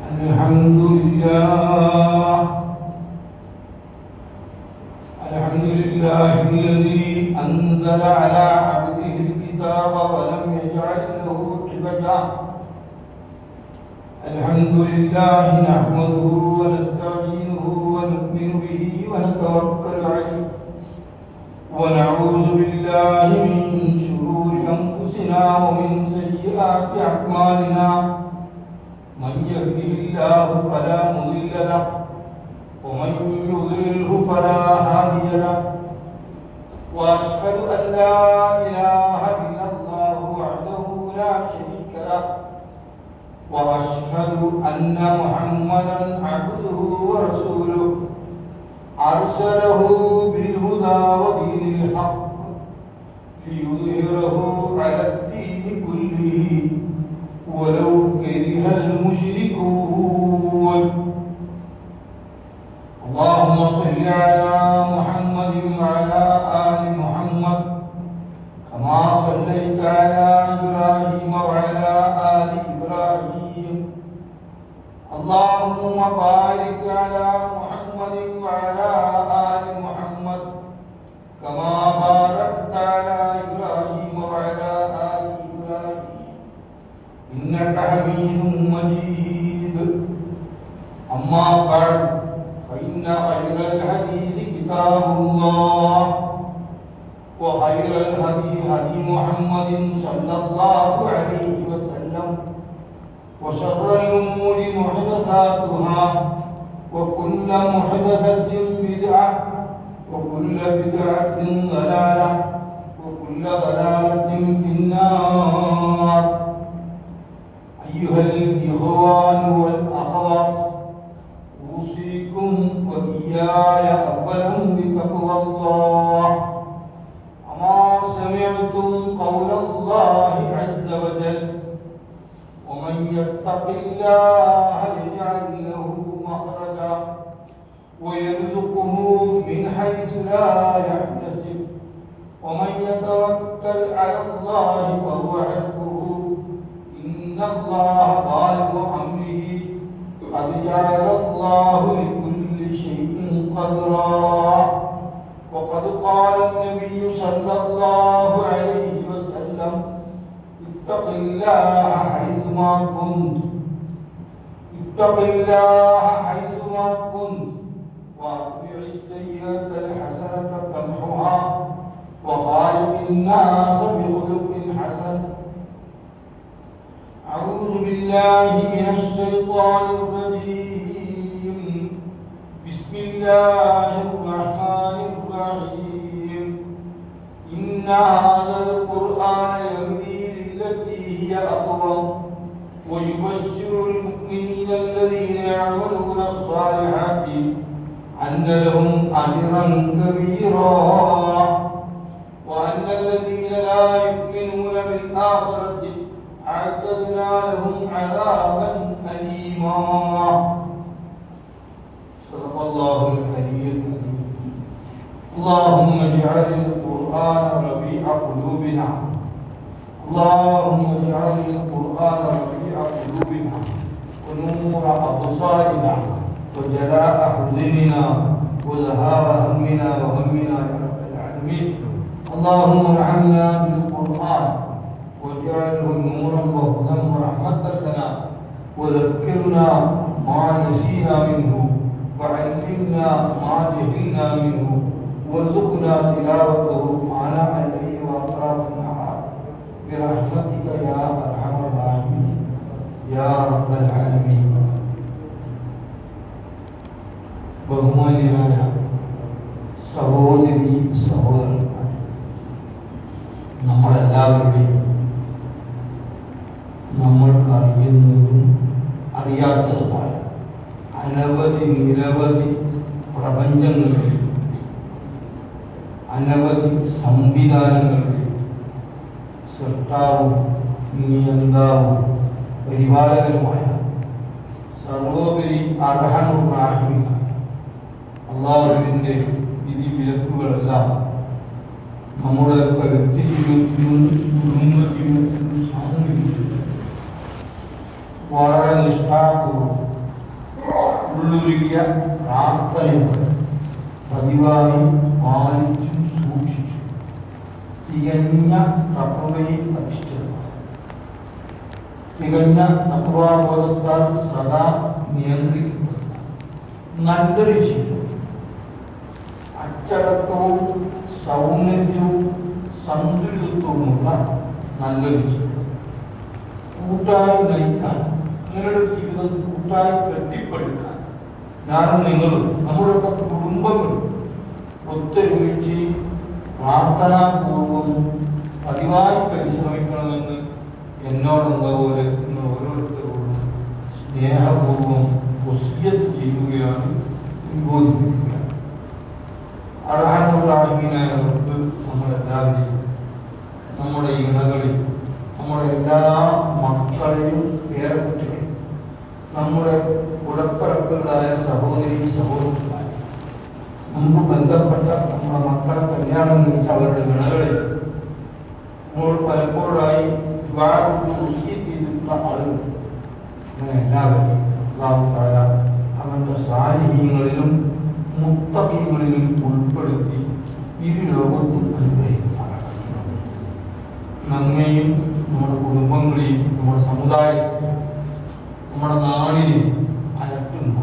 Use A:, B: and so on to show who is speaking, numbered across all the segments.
A: الحمد لله الذي أنزل على عبده الكتاب ولم يجعل له عوجا. الحمد لله نحمده ونستعينه ونؤمن به ونتوكل عليه ونعوذ بالله من شرور أنفسنا ومن سيئات أعمالنا. من يهده الله فلا مضل له ومن يضلله فلا هادي له. وأشهد أن لا إله إلا الله وحده لا شريك له وأشهد أن محمدا عبده ورسوله أرسله بالهدى ودين الحق ليظهره على الدين كله ولو كره المشركون. اللهم صل على محمد وعلى آل محمد كما صليت على إبراهيم وعلى آل إبراهيم. اللهم بارك على محمد وعلى آل محمد كما باركت على إبراهيم وعلى آل إبراهيم إنك حميد مجيد. أما بعد فإن خير الحديث كتاب الله وخير الهدي هدي محمد صلى الله عليه وسلم وشر الأمور محدثاتها وكل محدثة بدعة وكل بدعة ضلالة وكل ضلالة في النار. أيها الإخوان والأخوات، أوصيكم وإياي أولا بتقوى الله. أما سمعتم قول الله عز وجل: ومن يتق الله يجعل له مخرجا ويرزقه من حيث لا يحتسب ومن يتوكل على الله فهو حسبه إن الله بالغ أمره قد جعل الله لكل شيء قدرا. وقد قال النبي صلى الله عليه وسلم: اتق الله حيثما كنت واتبع السيئة الحسنة تمحها وخالق الناس بخلق حسن. أعوذ بالله من الشيطان الرجيم. بسم الله الرحمن الرحيم. إن هذا القرآن يهدي للتي هي أقوم ويبشر المؤمنين الذين يعملون الصالحات أن لهم أجرا كبيرا وأن الذين لا يؤمنون بالآخرة أعتدنا لهم عذابا أليما. صدق الله العلي العظيم. اللهم اجعل القرآن ربيع قلوبنا. اللهم اجعل القرآن ربيع قلوبنا ونور أبصارنا وجلاء حزننا وذهاب همنا وغمنا يا رب العالمين. اللهم ارحمنا بالقرآن واجعله نورا وهدى ورحمة لنا وذكرنا ما نسينا منه وعلمنا ما جهلنا منه وارزقنا تلاوته آناء الليل وأطراف النهار برحمتك يا أرحم الراحمين يا رب العالمين. ബഹുമാന്യരായ സഹോദരി സഹോദരന്മാർ, നമ്മളെല്ലാവരുടെയും നമ്മൾക്ക് അറിയുന്നതും അറിയാത്തതുമായ അനവധി നിരവധി പ്രപഞ്ചങ്ങളിൽ അനവധി സംവിധാനങ്ങളിൽ സൃഷ്ടാവും നിയന്താവും പരിപാലകരുമായ സർവോപരി അർഹമുർ റഹീമായ അല്ലാഹുവിൻ്റെ വിധിവിലക്കുകളെല്ലാം നമ്മുടെയൊക്കെ വ്യക്തി ജീവിതത്തിലും കുടുംബ ജീവിതത്തിലും സാമൂഹിക ജീവിതത്തിലും വളരെ നിഷ്ഠാപൂർവ്വം കൂടിയ പ്രാർത്ഥനകൾ പതിവായി പാലിച്ചും സൂക്ഷിച്ചു തികഞ്ഞ തഖ്വയിൽ അധിഷ്ഠിതമാണ്. തികഞ്ഞ തഖ്വാബോധത്താൽ സദാ നിയന്ത്രിക്കപ്പെടുന്ന നല്ലൊരു ജീവിതം, അച്ചടക്കവും സൗന്ദര്യവും സന്തുലിതത്വമുള്ള നല്ലൊരു ജീവിതം കൂട്ടായി നയിക്കാൻ, അങ്ങനെയുള്ള ഒരു ജീവിതം കൂട്ടായി കെട്ടിപ്പടുക്കാൻ ഞാനും നിങ്ങളും നമ്മുടെയൊക്കെ കുടുംബങ്ങൾ ഒത്തൊരുമിച്ച് പ്രാർത്ഥനാപൂർവം പതിവായി പരിശ്രമിക്കണമെന്ന് എന്നോടെന്താ പോലെ നിങ്ങൾ ഓരോരുത്തരോടും സ്നേഹപൂർവം വസിയ്യത്ത് ചെയ്യുകയാണ്, ഉത്ബോധിപ്പിക്കുകയാണ്. അർഹമുറാഹിമീനായ റബ്ബ് നമ്മളെല്ലാവരെയും, നമ്മുടെ ഇണകളിൽ, നമ്മുടെ എല്ലാ മക്കളെയും പേരക്കുട്ടികളെയും, നമ്മുടെ ഉടപ്പിറപ്പുകളായ സഹോദരി സഹോദരന്മാരെ, മുമ്പ് ബന്ധപ്പെട്ട നമ്മുടെ മക്കളെ കല്യാണം കഴിച്ച അവരുടെ ഇണകളെ നമ്മൾ പലപ്പോഴായി ചെയ്തിട്ടുള്ള ആളുകൾ, അങ്ങനെ എല്ലാവരെയും അല്ലാഹു തആല അവന്റെ സാലിഹീങ്ങളിലും മുത്തഖീങ്ങളിലും ഉൾപ്പെടുത്തി ഇരു ലോകത്തും അനുഗ്രഹിക്കുമാറാണ്. നമ്മെയും നമ്മുടെ കുടുംബങ്ങളെയും നമ്മുടെ സമുദായത്തെയും നമ്മുടെ നാടിനെ അലട്ടുന്ന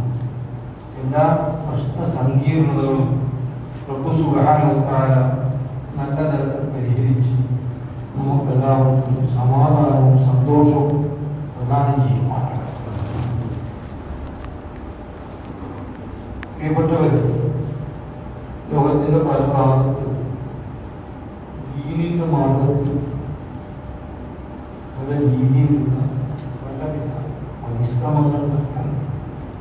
A: എല്ലാ പ്രശ്ന സങ്കീർണതകളും റബ്ബ് സുബ്ഹാനഹു തആല നല്ല നിലക്ക് പരിഹരിച്ച് നമുക്കെല്ലാവർക്കും സമാധാനവും സന്തോഷവും പ്രദാനം ചെയ്യുമാറാണ്. പ്രിയപ്പെട്ടവരെ, ലോകത്തിന്റെ പല ഭാഗത്ത് ദീനിന്റെ മാർഗത്തിൽ പല രീതിയിലുള്ള പലവിധ പരിശ്രമങ്ങൾ നടക്കുന്നു.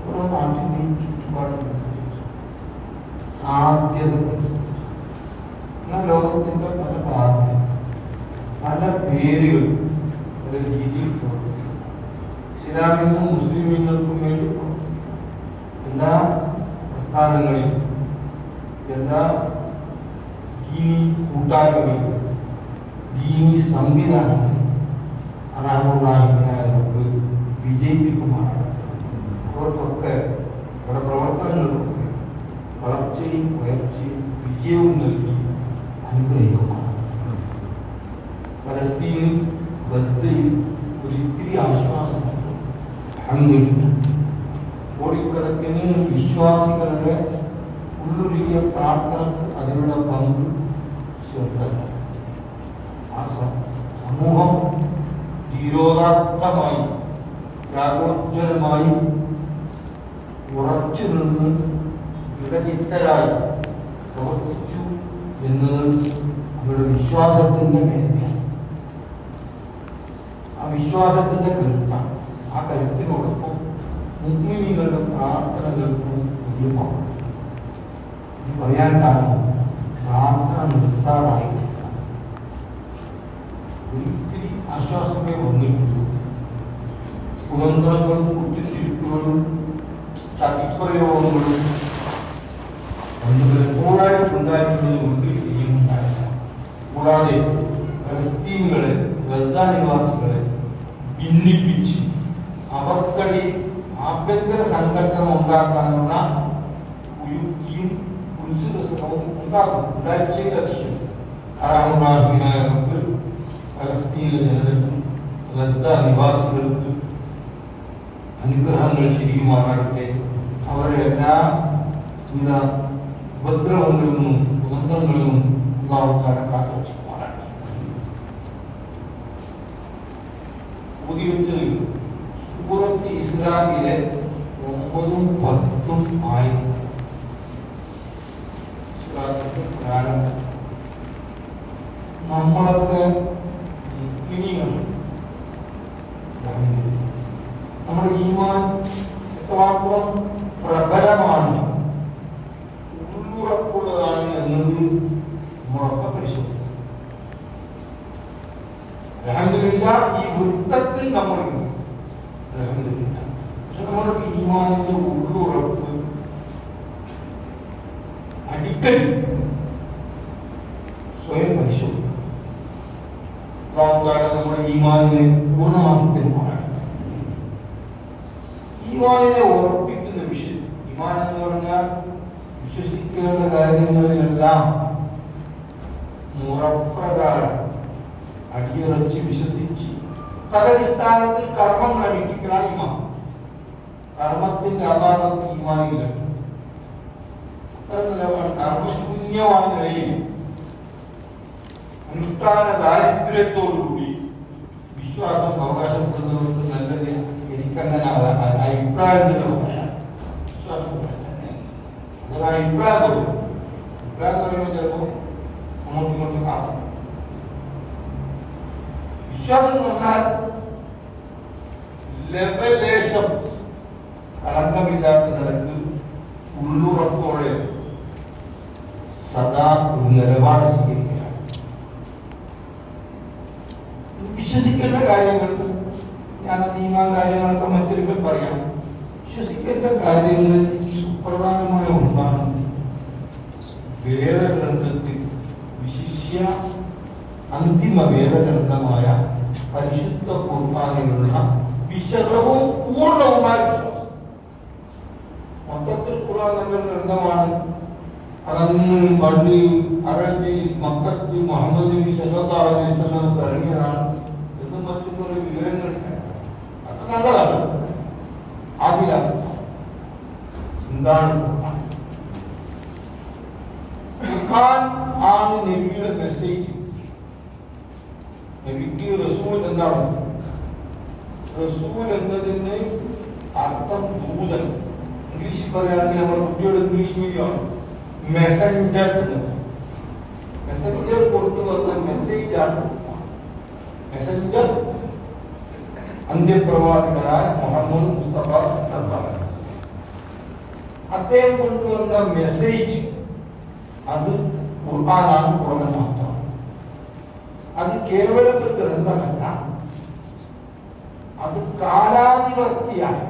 A: ഓരോ നാട്ടിൻ്റെയും ചുറ്റുപാടിനനുസരിച്ച്, സാധ്യതക്കനുസരിച്ച്, എന്നാൽ ലോകത്തിന്റെ പല ഭാഗങ്ങളിൽ പല പേരുകൾ പല രീതിയിൽ പ്രവർത്തിക്കുന്നു. ഇസ്ലാമിനും മുസ്ലിമീങ്ങൾക്കും വേണ്ടി പ്രവർത്തിക്കുന്നു. എല്ലാ പ്രസ്ഥാനങ്ങളിലും, എല്ലാ ദീനി കൂട്ടായ്മകളിലും, ദീനി സംവിധാനങ്ങളിലും അർഹമുറാഹിമീനായ റബ്ബ് വിജയിപ്പിക്കുമാറാണ്. അവർക്കൊക്കെ അവരുടെ പ്രവർത്തനങ്ങൾക്കൊക്കെ വളർച്ചയും ഉയർച്ചയും വിജയവും നൽകി അനുഗ്രഹിക്കുമാണ്. ഫലസ്തീനിൽ ഗസയിൽ ഒരിത്തിരി ആശ്വാസമുണ്ട്. അൽഹംദുലില്ലാഹ്. കോടിക്കണക്കിന് വിശ്വാസികളുടെ ഉള്ളുരുകിയ പ്രാർത്ഥനക്ക് അതിനുള്ള പങ്ക് ചെറുതല്ല. ആ സമൂഹം ധീരോദാത്തമായി, ത്യാഗോജ്വലമായി ഉറച്ചു നിന്ന് ദൃഢചിത്തരായി പ്രവർത്തിച്ചു എന്നത് അവരുടെ വിശ്വാസത്തിന്റെ മേന്മയാണ്. ആ വിശ്വാസത്തിന്റെ കരുത്താണ്. ആ കരുത്തിനോടൊപ്പം മുഅ്മിനീങ്ങളുടെ പ്രാർത്ഥനകൾക്കും വലിയ പങ്കുണ്ട്. ഇത് പറയാൻ കാരണം പ്രാർത്ഥന നിർത്താറായിട്ടില്ല. ഒരിത്തിരി ആശ്വാസമേ വന്നിട്ടുള്ളൂ. കുതന്ത്രങ്ങളും കുത്തിത്തിരിപ്പുകളും ചതിപ്രയോഗങ്ങളും ഒന്ന് പലപ്പോഴായിട്ടുണ്ടായിട്ടുള്ളത് കൊണ്ട് ഇനിയുണ്ടായില്ല. കൂടാതെ ഫലസ്തീനുകളെ, ഗസ നിവാസികളെ ഭിന്നിപ്പിച്ച് അവർക്കിടയിൽ ആഭ്യന്തര സംഘടന ഉണ്ടാക്കാനുള്ള യുക്തിയും ഉത്സുകവും ഉണ്ടായിട്ടില്ലെങ്കിൽ അതിശയം. അർഹമുറാഹിമീനായ റബ്ബ് ഫലസ്തീനിലെ ജനതയ്ക്ക്, ഗസ നിവാസികൾക്ക് അനുഗ്രഹങ്ങൾ ചെയ്യുമാറാകട്ടെ. അവരെ എല്ലാ വിധ ഉപദ്രവങ്ങളിൽ നിന്നും കുതന്ത്രങ്ങളിൽ നിന്നും അല്ലാഹു തആല കാത്തുരക്ഷിക്കുമാറാകട്ടെ. പുതിയ സൂറത്ത് ഇസ്രായിലെ 9ഉം 10ഉം ആയത്തുകൾ പ്രാരംഭം. നമ്മളൊക്കെ മുഅ്മിനീങ്ങൾ, നമ്മുടെ ഈമാൻ എത്രമാത്രം പ്രബലമാണ്, ഉള്ളുറപ്പുള്ളതാണ് എന്നത് നമ്മളൊക്കെ പരിശോധിക്കും. അൽഹംദുലില്ലാഹ്, ഈ വൃത്തത്തിൽ നമ്മളുണ്ട്. അൽഹംദുലില്ലാഹ്. പക്ഷെ നമ്മുടെ ഈമാനിന്റെ ഉള്ളുറപ്പ് അടിക്കടി സ്വയം പരിശോധിക്കും. അല്ലാഹു തആല നമ്മുടെ ഈമാനിനെ പൂർണ്ണമാക്കി തരുമാറാണ്. ഈമാനിനെ ഉറപ്പിക്കുന്ന വിഷയത്തിൽ, ഈമാൻ എന്ന് പറഞ്ഞാൽ വിശ്വസിക്കേണ്ട കാര്യങ്ങളിലെല്ലാം മുറപ്രകാരം അടിയുറച്ച് വിശ്വസിച്ച് തദടിസ്ഥാനത്തിൽ കർമ്മങ്ങൾ അനുഷ്ഠിക്കലാണ് ഈമാൻ. കർമ്മത്തിന്റെ അഭാവത്തിൽ ഈമാനില്ല. അത്തരം നിലപാട് കർമ്മശൂന്യമായ നിലയിൽ അനുഷ്ഠാന ദാരിദ്ര്യത്തോടുകൂടി വിശ്വാസം അവകാശപ്പെടുന്നവർക്ക് നല്ലത്. എനിക്കങ്ങനെ അഭിപ്രായം പറയാം. വിശ്വാസം അതൊരു അഭിപ്രായം പറയും. അഭിപ്രായം പറയുമ്പോൾ ചിലപ്പോൾ അങ്ങോട്ടും ഇങ്ങോട്ടും കാണും. വിശ്വാസം എന്ന് പറഞ്ഞാൽ ലവലേശം കളങ്കമില്ലാത്ത നിലക്ക് ഉള്ളുറപ്പോടെ സദാ ഒരു നിലപാട് സ്വീകരിക്കലാണ്. വിശ്വസിക്കേണ്ട കാര്യങ്ങൾ ഞാനത് ഈമാൻ കാര്യങ്ങളൊക്കെ മറ്റൊരിക്കൽ പറയാം. വിശ്വസിക്കേണ്ട കാര്യങ്ങളിൽ സുപ്രധാനമായ ഒന്നാണ് വേദഗ്രന്ഥത്തിൽ, വിശിഷ്യ അന്തിമ വേദഗ്രന്ഥമായ പരിശുദ്ധ ഖുർആനിലുള്ള വിശദവും പൂർണ്ണവുമായ വിശ്വാസം. മൊത്തത്തിൽ ഖുർആൻ നല്ലൊരു ഗ്രന്ഥമാണ്. അതന്ന് പണ്ട് അറബിയിൽ മക്കത്ത് മുഹമ്മദ് നബി സല്ലല്ലാഹു അലൈഹി വസല്ലം ഇറങ്ങിയതാണ് എന്നും മറ്റും കുറെ വിവരങ്ങളുണ്ട്. അതൊക്കെ നല്ലതാണ്. അതിലാണ് എന്താണ് ഖുർആൻ? ഖുർആൻ ആണ് നബിയുടെ മെസ്സേജ്. നബിക്ക് റസൂൽ എന്താണ്? റസൂൽ എന്നതിന് അർത്ഥം ദൂതൻ. ഇംഗ്ലീഷിൽ പറയുകയാണെങ്കിൽ നമ്മുടെ കുട്ടിയുടെ ഇംഗ്ലീഷ് മീഡിയമാണ്. മെസ്സഞ്ചർ. മെസ്സഞ്ചർ കൊണ്ടുവന്ന മെസ്സേജ് ആണ് മെസ്സഞ്ചർ. അന്ത്യപ്രവാചകനായ മുഹമ്മദ് മുസ്തഫ സല്ലല്ലാഹു അലൈഹി വസല്ലം അദ്ദേഹം കൊണ്ടുവന്ന മെസ്സേജ് അത് ഖുർആനാണ്. ഖുർആൻ മാത്രം. അത് കേവലം ഒരു ഗ്രന്ഥമല്ല, അത് കാലാതിവർത്തിയായ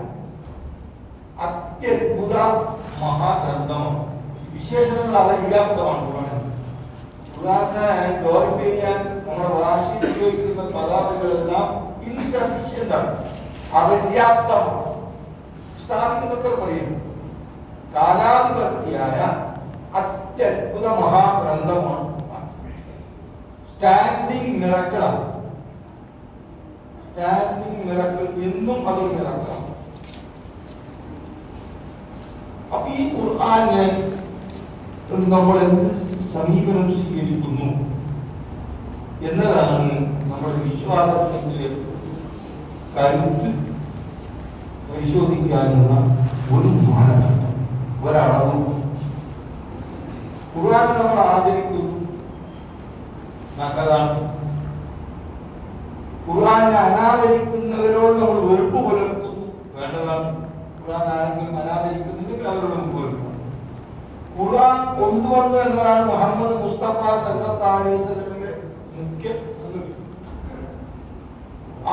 A: അത്യത്ഭുത മഹാഗ്രന്ഥമാണ്. വിശേഷണങ്ങൾ അപര്യാപ്തമാണ്. ഖുർആനെ ഗ്ലോറിഫൈ ചെയ്യാൻ നമ്മുടെ ഭാഷയിൽ ഉപയോഗിക്കുന്ന പദാർത്ഥങ്ങളെല്ലാം ഇൻസഫിഷ്യന്റ് ആണ്, അപര്യാപ്തമാണ്. സ്ഥാപിക്കുന്നത്ര പറയുന്നു കാലാതിവർത്തിയായ അത്യത്ഭുത മഹാഗ്രന്ഥമാണ്. സ്റ്റാൻഡിങ് മിറക്കിളാണ്. സ്റ്റാൻഡിങ് മിറക്കിൾ എന്നും അതൊരു മിറക്കിളാണ്. അപ്പൊ ഈ ഖുർആനെ നമ്മൾ എന്ത് സമീപനം സ്വീകരിക്കുന്നു എന്നതാണ് നമ്മുടെ വിശ്വാസത്തിന്റെ കരുത്ത് പരിശോധിക്കാനുള്ള ഒരു മാനദണ്ഡം, ഒരളവ്. ഖുർആനെ നമ്മൾ ആദരിക്കുന്നു, നല്ലതാണ്. ഖുർആനെ അനാദരിക്കുന്നവരോട് നമ്മൾ വെറുപ്പ് പുലർത്തുന്നു, വേണ്ടതാണ്. ഖുർആൻ ആരെങ്കിലും അനാദരിക്കുന്നുണ്ടെങ്കിൽ അവരോട് നമുക്ക് വെറുപ്പാണ്. ഖുർആൻ കൊണ്ടുവന്നു എന്നതാണ് മുഹമ്മദ് മുസ്തഫ സല്ലല്ലാഹു അലൈഹി വസല്ലമിന്റെ മുഖ്യ.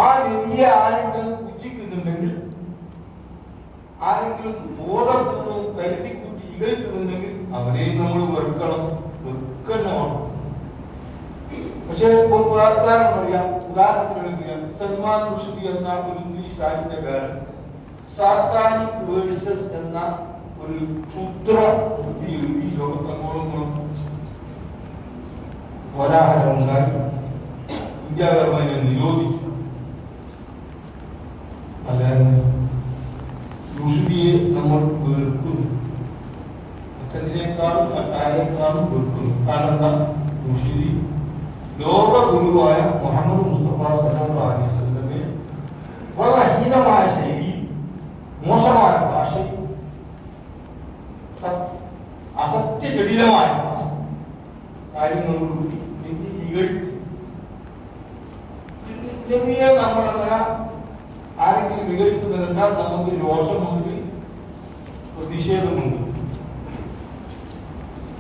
A: ആ നബിയെ ആരെങ്കിലും പുച്ഛിക്കുന്നുണ്ടെങ്കിൽ, ആരെങ്കിലും ബോധപൂർവ്വം കരുതിക്കൂട്ടി ഇകഴ്ത്തുന്നുണ്ടെങ്കിൽ അവരെയും നമ്മൾ വെറുക്കണം, വെറുക്കണമാണ്. പക്ഷേ ഉദാഹരണം പറയാം. ഉദാഹരണത്തിന് സൽമാൻ റുഷ്ദി എന്ന ഒരു ഇംഗ്ലീഷ് സാഹിത്യകാരൻ സാത്താനിക് വേഴ്സസ് എന്ന ഒരു ക്ഷുദ്ര കൃതി എഴുതി ലോകത്തെങ്ങോളം കോലാഹലമുണ്ടായി. വിദ്യാകർമ്മനെ നിരോധിച്ചു. അല്ലാതെ റുഷ്ദിയെ നമ്മൾ വെറുക്കുന്നു, മറ്റതിനേക്കാളും മറ്റാരേക്കാളും വെറുക്കുന്നു. കാരണം എന്താ? റുഷ്ദി ലോക ഗുരുവായ മുഹമ്മദ് മുസ്തഫ സല്ലല്ലാഹു അലൈഹി വസല്ലമയെ വളരെ ഹീനമായ ശൈലിയിൽ, മോശമായ ഭാഷയിൽ, അസത്യജടിലമായ കാര്യങ്ങളോടുകൂടി നബി ഇകഴ്ത്തി. നബിയെ നമ്മളങ്ങനെ ആരെങ്കിലും ഇകഴ്ത്തുന്നത് കണ്ടാൽ നമുക്ക് രോഷമുണ്ട്, പ്രതിഷേധമുണ്ട്.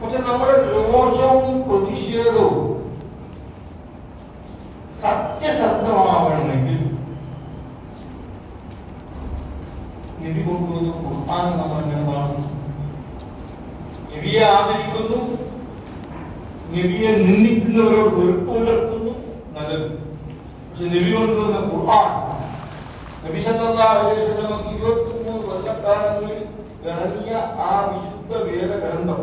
A: പക്ഷെ നമ്മുടെ രോഷവും പ്രതിഷേധവും സത്യസന്ധമാവണമെങ്കിൽ നബി കൊണ്ടുവന്ന ഖുർആൻ നമ്മൾ എങ്ങനെ കാണുന്നു? നബിയെ ആദരിക്കുന്നു, നബിയെ നിന്ദിക്കുന്നവരോട് വെറുപ്പ് പുലർത്തുന്നു, നല്ലത്. പക്ഷെ നബി കൊണ്ടുവന്ന ഖുർആൻ, നബി സല്ലല്ലാഹു അലൈഹി വസല്ലം 23 കൊല്ലക്കാലങ്ങളിൽ ഇറങ്ങിയ ആ വിശുദ്ധ വേദഗ്രന്ഥം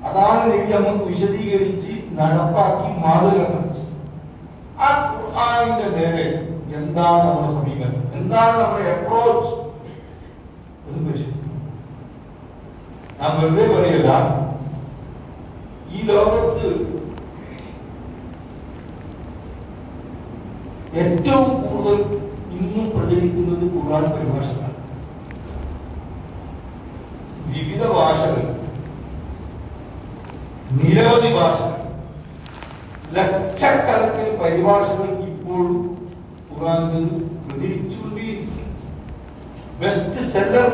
A: അതാണ് നബി നമുക്ക് വിശദീകരിച്ച് നടപ്പാക്കി മാതൃക കാണിച്ചു. ആ ഖുർആനിന്റെ നേരെ എന്താണ് നമ്മുടെ സമീപനം, എന്താണ് നമ്മുടെ അപ്രോച്ച് എന്ന് പരിശോധിക്കും. ഞാൻ വെറുതെ പറയല്ല, ഈ ലോകത്ത് ഏറ്റവും കൂടുതൽ ഇന്നും പ്രചരിക്കുന്നത് ഖുർആൻ പരിഭാഷകളാണ്. വിവിധ ഭാഷകൾ, നിരവധി ഭാഷകൾ, ലക്ഷക്കണക്കിന് പരിഭാഷകൾ ഇപ്പോഴും ഖുർആനിൽ പ്രചരിച്ചുകൊണ്ടേയിരിക്കും. ബെസ്റ്റ് സെല്ലർ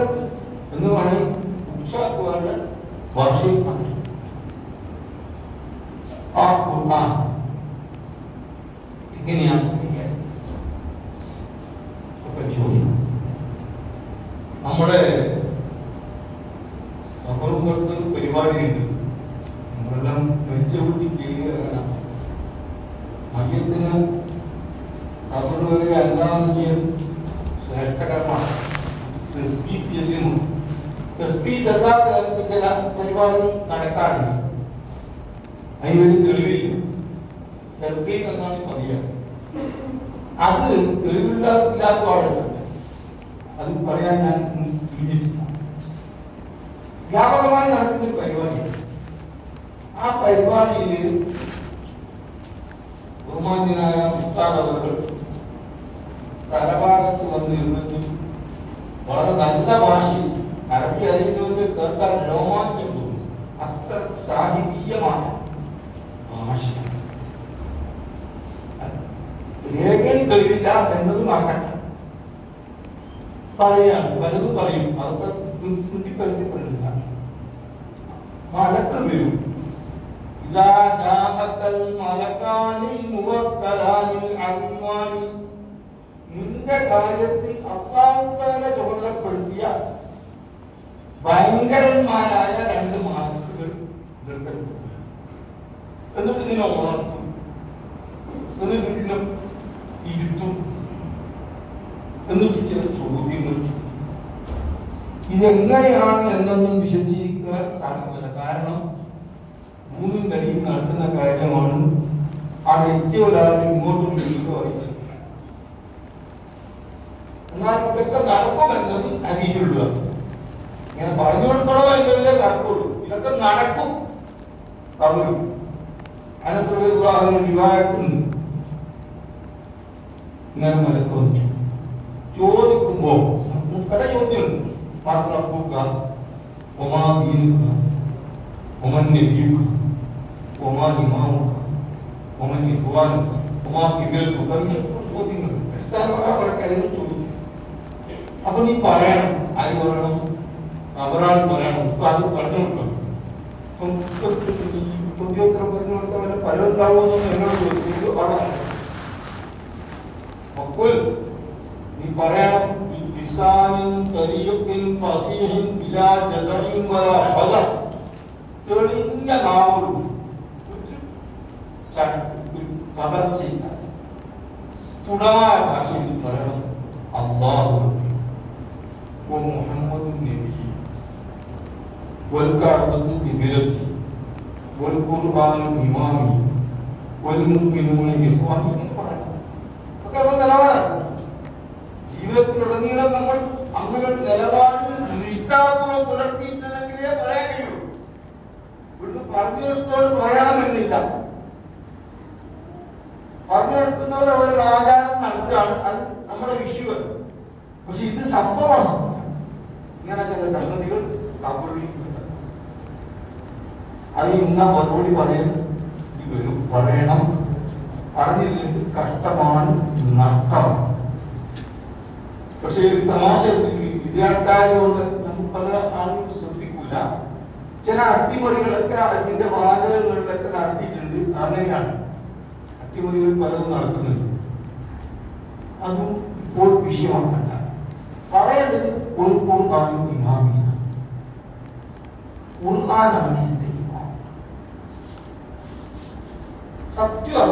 A: എന്ന് വേണമെങ്കിൽ ഉഷാക്കുവാരുടെ ഭാഷയിൽ പറഞ്ഞു. ആ ഖുർആൻ എങ്ങനെയാണ് ചോദ്യം. നമ്മുടെ അപ്പുറത്ത് പരിപാടിയുണ്ട്, നമ്മളെല്ലാം വെച്ചുകൂട്ടി ചെയ്യുക. മയ്യത്തിന് കബറ് വരെ അല്ലാതെ ചെയ്യാൻ ശ്രേഷ്ഠകരമാണ്. ചില പരിപാടികൾ നടക്കാറുണ്ട്, അതിന് വേണ്ടി തെളിവില്ല. തെൽക്കീൻ എന്നാണ് പറയുക. അത് തെളിവില്ലാത്ത പാടില്ല, അത് പറയാൻ ഞാൻ തിരിഞ്ഞിട്ടില്ല. വ്യാപകമായി നടക്കുന്ന ഒരു പരിപാടിയാണ്. ആ പരിപാടിയിൽ ബഹുമാന്യനായ മുസ്താദവകൾ തലഭാഗത്ത് വന്നിരുന്നിട്ട് വളരെ നല്ല ഭാഷയിൽ, അറബി അറിയുന്നവർക്ക് കേൾക്കാൻ രോമാഞ്ചം തോന്നും. അത്ര സാഹിതീയമായ ഭാഷ. രേഖയിൽ തെളിവില്ല എന്നത് മറക്കണ്ട. പറയാണ്, പലതും പറയും, അതൊക്കെ കുട്ടിപ്പരത്തിപ്പെടില്ല. മലക്ക് വരും. നിന്റെ കാര്യത്തിൽ അല്ലാഹു തആല ചുമതലപ്പെടുത്തിയ ഭയങ്കരന്മാരായ രണ്ട് മാലക്കുകൾ എന്നിട്ട് ഇതിനെ ഉണർത്തും, എന്നിട്ട് ഇതിനെ ഇരുത്തും, എന്നിട്ട് ചില ചോദ്യങ്ങൾ. ഇതെങ്ങനെയാണ് എന്നൊന്നും വിശദീകരിക്കാൻ സാധ്യമല്ല. കാരണം ഭൂമിയുടെ അടിയിൽ നടത്തുന്ന കാര്യമാണ്. അത് ഒരാളും ഇങ്ങോട്ടും ഇങ്ങോട്ടും അറിയിച്ചിട്ടില്ല. എന്നാൽ ഇതൊക്കെ നടക്കുമെന്നത് ഹദീസിലുള്ള, ഇങ്ങനെ പറഞ്ഞു കൊടുക്കണോ എന്നതിലേ നടക്കുള്ളൂ. ഇതൊക്കെ നടക്കും. അവരും അനുസൃതമാക്കുന്നു. ഇങ്ങനെ മലക്ക് വന്നു ചോദിക്കുമ്പോ പല ചോദ്യമുണ്ട്. മർറബ്ബുക വമാ ദീനുക വമൻ നബിയുക വമാ ഇമാമുക വമൻ ഇഖ്വാനുക വമാ ഖിബലതുക. ചോദ്യങ്ങൾ അടിസ്ഥാനപരമായ പല കാര്യങ്ങൾ ചോദിക്കും. അപ്പൊ നീ പറയണം. ആര് പറയണം? അവരാണ് പറയണം. അത് പറഞ്ഞു കൊടുക്കണം. ചോദ്യോത്തരം പറഞ്ഞു കൊടുത്താൽ വല്ല ഫലം ഉണ്ടാവുമെന്ന് എന്നോട് ചോദിച്ചു. അവിടെ നീ പറയണം. തെളിഞ്ഞ നാവോടും പതർച്ചയില്ലാതെ സ്ഫുടമായ ഭാഷയിൽ പറയണം. അല്ലാഹു മുഹമ്മദുൻ നബി വൽ കഅബത്തു ഖിബ്ലതി വൽ ഖുർആനു ഇമാമി വൽ മുഅ്മിനൂന ഇഖ്വാനി. ഒക്കെ നമ്മൾ നിലപാടാണ്. ജീവിതത്തിലുടനീളം നമ്മൾ അങ്ങനെ നിലപാട് നിഷ്ഠാപൂർവ്വം പുലർത്തിയിട്ടുണ്ടെങ്കിലേ പറയാൻ കഴിയുള്ളൂ. ഇവിടുന്ന് പറഞ്ഞു കൊടുത്തോട് പറയണമെന്നില്ല. പറഞ്ഞു കൊടുക്കുന്നവർ അവർ ആചാരം നടത്തുകയാണ്. അത് നമ്മുടെ വിഷയം. പക്ഷെ ഇത് സംഭവമാണ്. ഇങ്ങനെ ചില സംഗതികൾ അത് ഇന്ന മറുപടി പറയണം. പറഞ്ഞില്ലെങ്കിൽ കഷ്ടമാണ്, നഷ്ടമാണ്. പക്ഷേ തമാശ വിദ്യാർത്ഥിയായതുകൊണ്ട് നമുക്ക് പല ആളുകൾ ശ്രദ്ധിക്കൂല. ചില അട്ടിമറികളൊക്കെ അതിന്റെ വാചകങ്ങളിലൊക്കെ നടത്തിയിട്ടുണ്ട്. അങ്ങനെയാണ് അട്ടിമറികൾ പലതും നടത്തുന്നുണ്ട്. അത് ഇപ്പോൾ വിഷയമാക്കണ്ട. പറയേണ്ടത് ഒരു ഖുർആനും ഇമാമിയാണ്. ഖുർആനാണ് എന്റെ ഇമാം. സത്യം.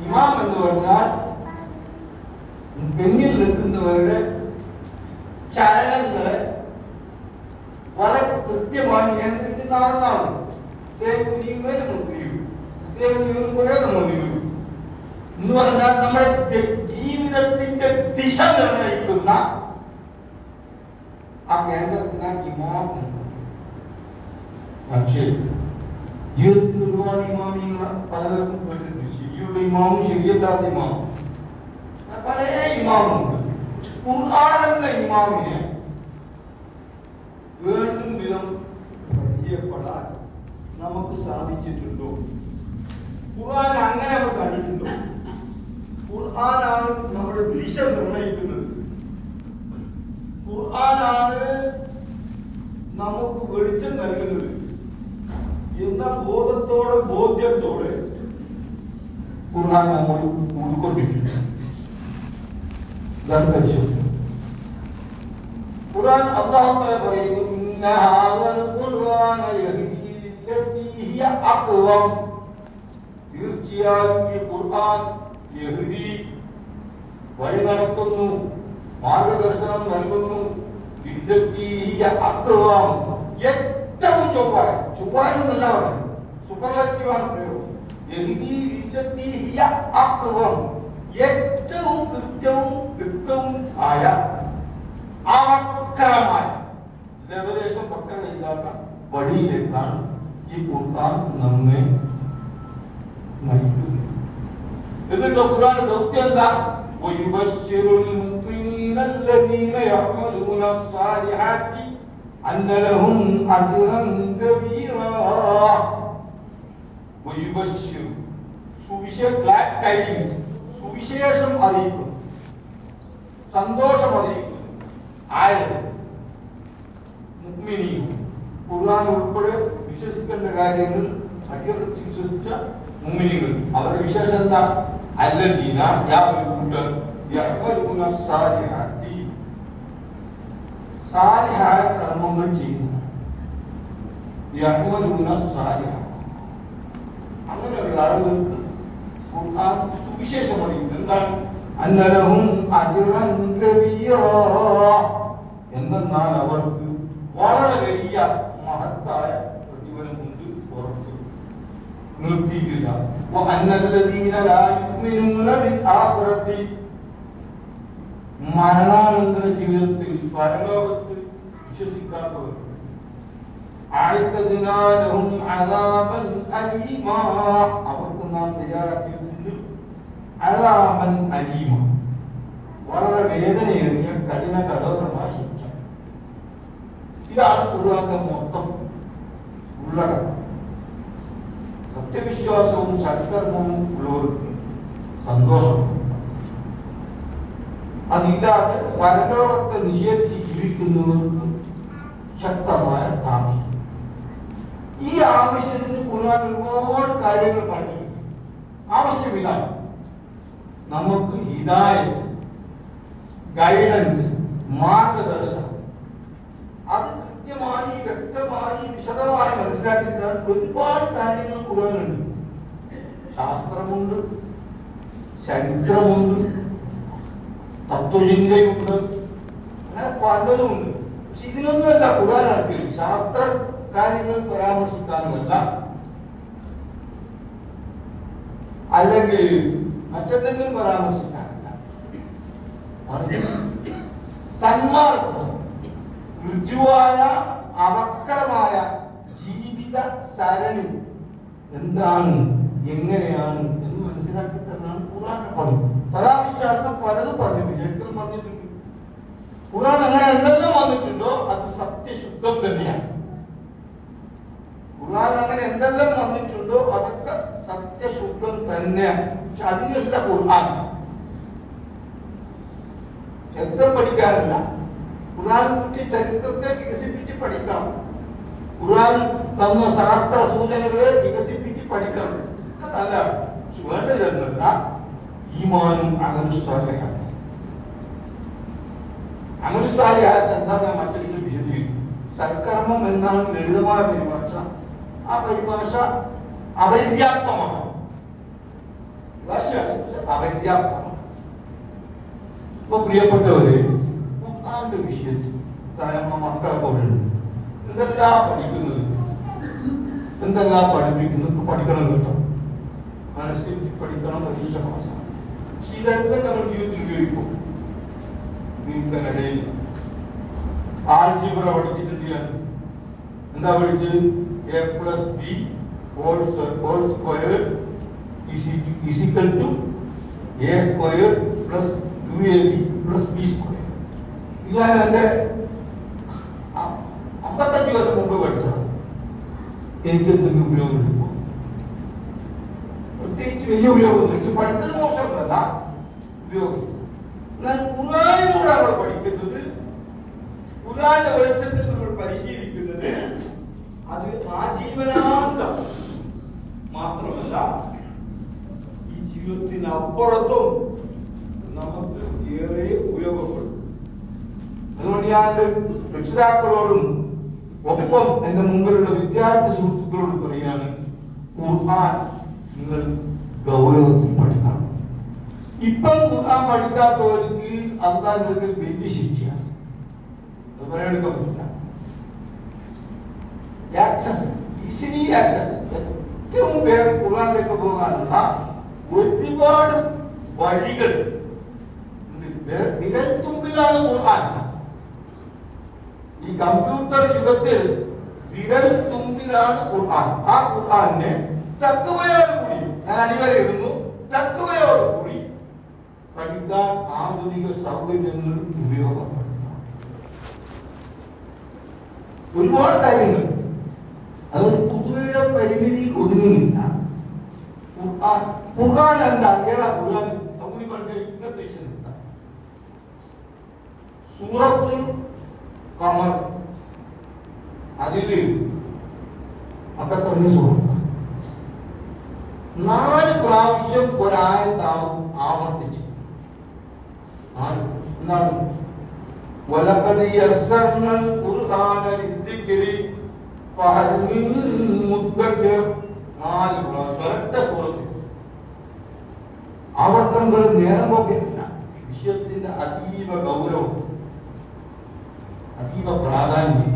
A: ഇമാം എന്ന് പറഞ്ഞാൽ പിന്നിൽ നിൽക്കുന്നവരുടെ ചലനങ്ങളെ വളരെ കൃത്യമായി നിയന്ത്രിക്കുന്ന ആളെന്നാണ്. അദ്ദേഹം കുനിയുമ്പോൾ നമ്മൾ കുനിയും, അദ്ദേഹം ഉയരുമ്പോഴേ നമ്മൾ ഉയരും എന്ന് പറഞ്ഞാൽ നമ്മുടെ ജീവിതത്തിന്റെ ദിശ നിർണ്ണയിക്കുന്ന ആ കേന്ദ്രത്തിനാണ് ഇമാം. പക്ഷേ ജീവിതത്തിൽ ഒരുപാട് ഇമാമിങ്ങളെ പലതരക്കും കേട്ടിട്ടുണ്ട്. ശരിയുള്ള ഇമാമും ശരിയല്ലാത്ത ഇമാമും പല ഇമാമുണ്ട്. പക്ഷെ ഖുർആൻ എന്ന ഇമാമിനെ വേണ്ടും വിധം പരിചയപ്പെടാൻ നമുക്ക് സാധിച്ചിട്ടുണ്ടോ? ഖുർആൻ അങ്ങനെ നമ്മൾ കണ്ടിട്ടുണ്ടോ? ഖുർആനാണ് നമ്മുടെ ദിശ നിർണ്ണയിക്കുന്നത്. ഖുർആനാണ് നമുക്ക് വെളിച്ചം നൽകുന്നത് എന്ന ബോധത്തോടെ ബോധ്യത്തോടെ ഖുർആൻ നമ്മൾ ഉൾക്കൊണ്ടിട്ടുണ്ട്. ഖുർആൻ അല്ലാഹു തആല പറയുന്നു, ഇന്ന ഹാദൽ ഖുർആന യഹ്ദീ ലില്ലതീ ഹിയ അഖ്വം. തീർച്ചയായും ഈ ഖുർആൻ യഹ്ദീ വഴി നടത്തുന്നു, മാർഗദർശനം നൽകുന്നു. ലില്ലതീ ഹിയ അഖ്വം, ഏറ്റവും ചൊവ്വായ എന്നല്ല പറയുന്നത്, സൂപ്പർലാറ്റീവാണ് പ്രയോഗം. യഹ്ദീ ലില്ലതീ ഹിയ അഖ്വം, ഏറ്റവും കൃത്യവും വ്യക്തവും ആയ അവക്രമായ ലേവലേശം പക്വതയില്ലാത്ത വഴിയിലേക്കാണ് ഈ ഖുർആൻ നമ്മെ നയിക്കുന്നത്. എന്നിട്ട് ഖുർആൻ ദൗത്യം എന്താ? വയുബശ്ശിറുൽ മുഅ്മിനീന അല്ലദീന യഅമലൂന സ്സാലിഹാത്തി അന്ന ലഹും അജ്റൻ കബീറാ. വയുബശ്ശിറു, ഗ്ലാഡ് ടൈഡിങ്സ്, സുവിശേഷം അറിയിക്കുന്നു, സന്തോഷം അറിയിക്കുന്നു. ആയത് മുഅ്മിനീൻ, ഖുർആൻ ഉൾപ്പെടെ വിശ്വസിക്കേണ്ട കാര്യങ്ങൾ അടിയറച്ച് വിശ്വസിച്ച മുഅ്മിനീങ്ങൾ. അവരുടെ വിശേഷം എന്താ? അല്ലദീന, യാതൊരു കൂട്ടർ, യഅമലൂന സ്സാലിഹാത്തി, സാലിഹായ കർമ്മങ്ങൾ ചെയ്യുന്നു. യഅമലൂന സ്സാലിഹാത്തി, അങ്ങനെയുള്ള ആളുകൾക്ക് ഖുർആൻ സുവിശേഷം അറിയിക്കുന്നു. എന്താണ്? അന്നലഹും അജ്റൻ കബീറാ, എന്നാൽ അവർക്ക് വളരെ വലിയ മഹത്തായ പ്രതിഫലമുണ്ട്, പുറത്ത് നിർത്തിയിട്ടില്ല. വഅന്നല്ലദീന ലാ യുഅ്മിനൂന ബിൽ ആഖിറത്തി, മരണാനന്തര ജീവിതത്തിൽ പരലോകത്തിൽ വിശ്വസിക്കാത്തവർ, അഅ്തദ്നാ ലഹും അദാബൻ അലീമാ, അവർക്ക് നാം തയ്യാറാക്കിയിട്ടുണ്ട് അദാബൻ അലീമ, വളരെ വേദനയേറിയ കഠിന കഠോരമായ ശിക്ഷ. ഇതാണ് ഖുർആന്റെ മൊത്തം ഉള്ളടക്കം. സത്യവിശ്വാസവും സൽക്കർമ്മവും ഉള്ളവർക്ക് സന്തോഷം, അതില്ലാതെ പരലോകത്തെ നിഷേധിച്ച് ജീവിക്കുന്നവർക്ക് ശക്തമായ താക്കീത്. ഈ ആവശ്യത്തിന് ഖുർആൻ ഒരുപാട് കാര്യങ്ങൾ പറഞ്ഞിട്ടുണ്ട്. ആവശ്യമില്ല നമുക്ക് ഹിദായത്ത്, ഗൈഡൻസ്, മാർഗദർശനം, അത് കൃത്യമായി വ്യക്തമായി വിശദമായി മനസ്സിലാക്കി തരാൻ ഒരുപാട് കാര്യങ്ങൾ ഖുർആനിലുണ്ട്. ശാസ്ത്രമുണ്ട്, ചരിത്രമുണ്ട്, തത്വചിന്തയുണ്ട്, അങ്ങനെ പലതുമുണ്ട്. പക്ഷെ ഇതിനൊന്നുമല്ല ഖുർആൻ നടത്തിയത്. ശാസ്ത്ര കാര്യങ്ങൾ പരാമർശിക്കാനുമല്ല, അല്ലെങ്കിൽ മറ്റെന്തെങ്കിലും പരാമർശിക്കാനല്ല. സന്മാർഗം, ഋജുവായ അവക്രമായ ജീവിത സരണി എന്താണ്, എങ്ങനെയാണ് എന്ന് മനസ്സിലാക്കി തന്നാണ് ഖുർആന്റെ പണി. തഥാവിശ്വാസം പലതും പറഞ്ഞിട്ടുണ്ട്, ചരിത്രം പറഞ്ഞിട്ടുണ്ട്. ഖുർആൻ അങ്ങനെ എന്തെല്ലാം വന്നിട്ടുണ്ടോ അത് സത്യശുദ്ധം തന്നെയാണ്. ഖുർആൻ അങ്ങനെ എന്തെല്ലാം വന്നിട്ടുണ്ടോ അതൊക്കെ സത്യശുദ്ധം തന്നെയാണ്. പക്ഷെ അതിനുള്ള ഖുർആൻ ചരിത്രം പഠിക്കാനല്ല, ഖുർആൻ ചരിത്രത്തെ വികസിപ്പിച്ച് പഠിക്കണം. ഖുർആൻ തന്ന ശാസ്ത്ര സൂചനകളെ വികസിപ്പിച്ച് പഠിക്കണം. നല്ല വേണ്ടത് എന്നല്ല ഈമാനും അമലു സ്വാലിഹാത്ത്. അമലു സ്വാലിഹാത്ത് എന്താ ഞാൻ മറ്റൊരു വിശദീകരിക്കും. സൽക്കർമ്മം എന്നാണ് ലളിതമായ പരിഭാഷ. ആ പരിഭാഷ അപര്യാപ്തമാണ്, അപര്യാപ്തമാണ്. ഇപ്പൊ പ്രിയപ്പെട്ടവര് ഖുർആന്റെ വിഷയത്തിൽ മക്കളെ കൊണ്ടുണ്ട് എന്തെല്ലാം പഠിക്കുന്നത്, എന്തെല്ലാം പഠിപ്പിക്കുന്നത്, പഠിക്കണം കേട്ടോ, മനസ്സിരുത്തി പഠിക്കണം, പരീക്ഷ പാസ്സാണ്. പക്ഷെ ഇതെല്ലാം നമ്മൾ ജീവിതത്തിൽ ഉപയോഗിക്കാനിടയില്ല. ആൾജിബ്ര പഠിച്ചിട്ടുണ്ട് ഞാൻ. എന്താ പഠിച്ചത്? a+b whole square is equal to a square plus 2ab plus b square. ഇത് ഞാൻ എൻ്റെ 55 കൊല്ലം മുമ്പ് പഠിച്ചതാണ്. എനിക്ക് എന്തെങ്കിലും ഉപയോഗമുണ്ട് ഇപ്പോൾ? പ്രത്യേകിച്ച് വലിയ ഉപയോഗമൊന്നും. എനിക്ക് പഠിച്ചത് മോശമൊന്നുമല്ല, ഉപയോഗം. എന്നാൽ ഖുർആനിലൂടെ നമ്മൾ പഠിക്കുന്നത്, ഖുർആന്റെ വെളിച്ചത്തിൽ നമ്മൾ പരിശീലിക്കുന്നത്, അത് ആജീവനാന്തം മാത്രമല്ല, ഈ ജീവിതത്തിനപ്പുറത്തും നമുക്ക് ഏറെ ഉപയോഗപ്പെടും. അതുകൊണ്ട് ഞാൻ എൻ്റെ രക്ഷിതാക്കളോടും ഒപ്പം എൻ്റെ മുമ്പിലുള്ള വിദ്യാർത്ഥി സുഹൃത്തുക്കളോട് പറയാണ്, ഖുർആൻ നിങ്ങൾ ഗൗരവത്തിൽ പഠിക്കണം. ഇപ്പം ഖുർആൻ പഠിക്കാത്തവർക്ക് അള്ളാഹുവിന്റെ വലിയ ശിക്ഷയാണ്. അത് പറയാനെടുക്കാൻ പറ്റില്ല. ആക്സസ്, ഈസിലി ആക്സസ്, ഏറ്റവും വേഗം ഖുർആനിലേക്ക് പോകാനുള്ള ഒരുപാട് വഴികൾ. വിരൽ തുമ്പിലാണ് ഖുർആൻ. ഈ കമ്പ്യൂട്ടർ യുഗത്തിൽ വിരൽ തുമ്പിലാണ് ഖുർആൻ. ആ ഖുർആനെ തഖ്വയോടുകൂടി, ഞാൻ അടിവരയിടുന്നു, തഖ്വയോടുകൂടി പഠിക്കാൻ ആധുനിക സൗകര്യങ്ങൾ ഉപയോഗപ്പെടുത്തണം. ഒരുപാട് കാര്യങ്ങൾ. അതൊരു പുതുവയുടെ പരിമിതിയിൽ ഒതുങ്ങുന്നില്ല. ഖുർആൻ എന്താ? ഏതാ ഖുർആൻ? തമ്മിൽ പണ്ട് ഇന്നത്തെ സൂറത്തുൽ ഖമർ, അതില് മക്കത്തറിയ സൂറത്ത് 4 പ്രാവശ്യം ഒരായത്താവും ആവർത്തിച്ചു. എന്താണ്? വലഖദ് യസ്സർനൽ ഖുർആന ലിദ്ദിക്രി ഫഹൽ മിൻ മുദ്ദക്കിർ. 4 പ്രാവശ്യം ഒരൊറ്റ സൂറത്ത്. ആവർത്തനം വെറും നേരം പോക്കില്ല. വിഷയത്തിന്റെ അതീവ ഗൗരവം, അതീവ പ്രാധാന്യം.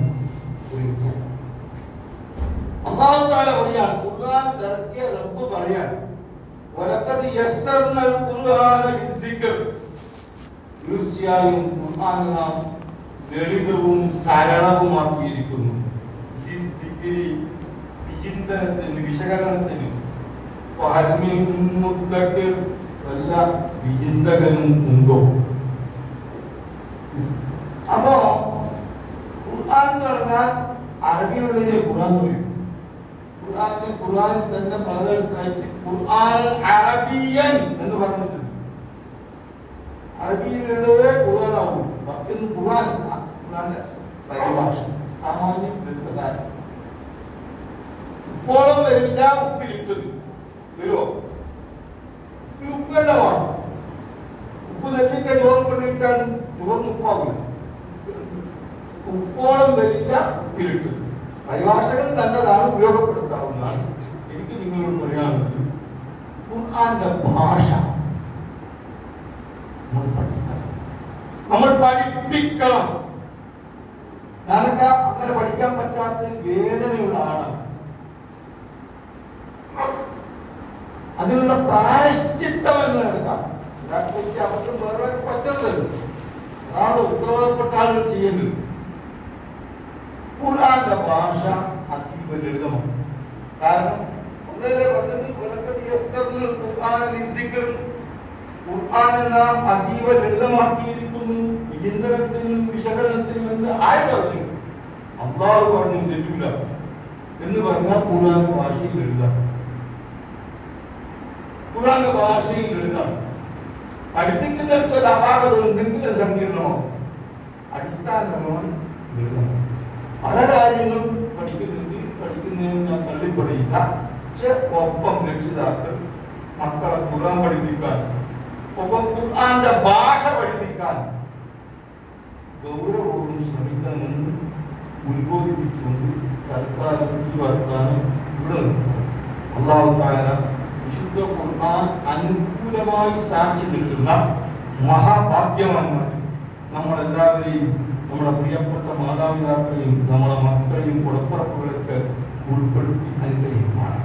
A: അല്ലാഹു തആല പറയാൻ, ഖുർആൻ ഇറക്കിയ റബ്ബ് പറയാൻ, വലഖദ് യസ്സർനൽ ഖുർആന ലിദ്ദിക്ർ. തീർച്ചയായും ഖുർആൻ നാം ലളിതവും സരളവുമാക്കിയിരിക്കുന്നു. ലിദ്ദിക്രി, വിചിന്തനത്തിന്, വിശകലനത്തിന്. ഫഹൽ മിൻ മുദ്ദക്കിർ, വല്ല വിചിന്തകനും ഉണ്ടോ? അപ്പോ ഖുർആൻ എന്ന് പറഞ്ഞാൽ അറബിയുള്ളതിനെ ഖുർആൻ പറയും. ഖുർആനിൽ തന്നെ പലതരത്തിലായിട്ട് ഖുർആൻ അറബിയൻ എന്ന് പറഞ്ഞിട്ടുണ്ട്. അറബിയിലുള്ളതേ ഖുർആനാവും, ബാക്കിയൊന്നും ഖുർആനല്ല. ഖുർആന്റെ പരിഭാഷ സാമാന്യം ബന്ധകാരം. ഇപ്പോഴും വരില്ല ഉപ്പിലിട്ടത്. വരുമോ? ഉപ്പ് തന്നെ വേണം. ഉപ്പ് നെല്ലിക്ക ചോറ് കൊണ്ടിട്ടാൽ ചോറിന് ഉപ്പാവില്ല. ഉപ്പോളം വരില്ല ഉപ്പിലിട്ടത്. പരിഭാഷകൾ നല്ലതാണ്, ഉപയോഗപ്പെടുത്താവുന്നതാണ്. എനിക്ക് നിങ്ങളോട് പറയാനുള്ളത്, ഖുർആന്റെ ഭാഷ നമ്മൾ പഠിക്കണം, നമ്മൾ പഠിപ്പിക്കണം. ഞാനൊക്കെ അങ്ങനെ പഠിക്കാൻ പറ്റാത്ത വേദനയുള്ള ആളാണ്. അതിനുള്ള പ്രായശ്ചിത്തം എന്ന് നിൽക്കാം. ഒരാൾക്ക് അവർക്ക് വേറെ പറ്റുന്നത് അതാണ് ഉത്തരവാദപ്പെട്ട ആളുകൾ ചെയ്യുന്നത്. ഖുർആന്റെ ഭാഷ അതീവ ലളിതമാണ്. കാരണം ഒന്നല്ലേ പറഞ്ഞത്, ഖുർആനെ നാം അതീവ ലളിതമാക്കിയിരിക്കുന്നു വിചിന്തനത്തിനും വിശകലനത്തിനും എന്ന് ആര് പറഞ്ഞു? അല്ലാഹു പറഞ്ഞു, തെറ്റൂല എന്ന് പറഞ്ഞാൽ ഖുർആന്റെ ഭാഷയിൽ ലളിതമാണ്. ഖുർആന്റെ ഭാഷയിൽ ലളിതമാണ്. പഠിപ്പിക്കുന്നിടത്ത് ഒരു അപാകത ഉണ്ടെങ്കിൽ അത് സങ്കീർണമാവും. അടിസ്ഥാനപരമായി ലളിതമാണ്. പല കാര്യങ്ങളും പഠിക്കുന്നതിന് ഞാൻ തള്ളിപ്പറയില്ല. പക്ഷെ ഒപ്പം രക്ഷിതാക്കൾ മക്കളെ ഖുർആൻ പഠിപ്പിക്കാൻ, ഒപ്പം ഖുർആന്റെ ഭാഷ പഠിപ്പിക്കാൻ ഗൗരവവും ശ്രമിക്കണമെന്ന് ഉത്ബോധിപ്പിച്ചുകൊണ്ട് തൽക്കാലം ഈ വർത്താനം ഇവിടെ നിർത്തുന്നു. അല്ലാഹു തആല വിശുദ്ധ ഖുർആൻ അനുകൂലമായി സാക്ഷി നിൽക്കുന്ന മഹാഭാഗ്യവാന്മാർ നമ്മളെല്ലാവരെയും നമ്മുടെ പ്രിയപ്പെട്ട മാതാപിതാക്കളെയും നമ്മളെ മക്കളെയും കുടപ്പുറപ്പുകളൊക്കെ ഉൾപ്പെടുത്തി അനുഗ്രഹിക്കുമാണ്.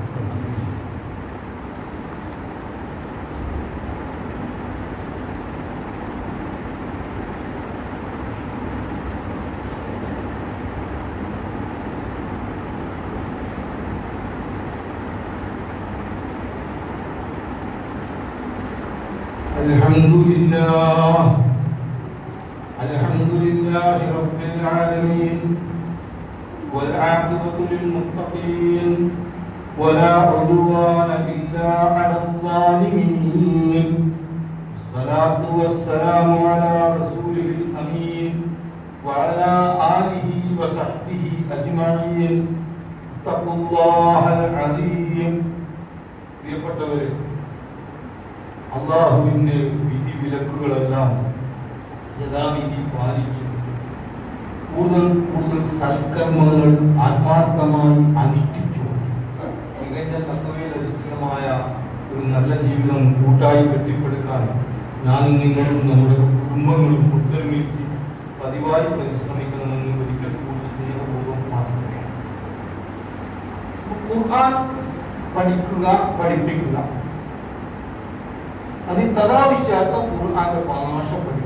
A: الحمد لله رب العالمين والعاقبة للمتقين ولا عدوان إلا على الظالمين الصلاة والسلام على رسوله الأمين وعلى آله وصحبه أجمعين اتقوا الله العظيم. പ്രിയപ്പെട്ടവരെ, അല്ലാഹുവിന്റെ വിധി വിലക്കുകളെല്ലാം യഥാവിധി പാലിച്ചുകൊണ്ട് കൂടുതൽ കൂടുതൽ സൽക്കർമ്മങ്ങൾ ആത്മാർത്ഥമായി അനുഷ്ഠിച്ചുകൊണ്ട് തികഞ്ഞ തത്വയിൽ അധിഷ്ഠിതമായ ഒരു നല്ല ജീവിതം കൂട്ടായി കെട്ടിപ്പടുക്കാൻ ഞാനും നിങ്ങളും നമ്മുടെ കുടുംബങ്ങളും ഒത്തൊരുമിച്ച് പതിവായി പരിശ്രമിക്കണമെന്ന് ഒരിക്കൽ കൂടി സ്നേഹപൂർവ്വം മാറ്റുകയാണ്. ഖുർആൻ പഠിക്കുക, പഠിപ്പിക്കുക, അതിൽ തഥാവിശ്വാത്ത ഖുർആന്റെ ഭാഷ പഠിക്കുക.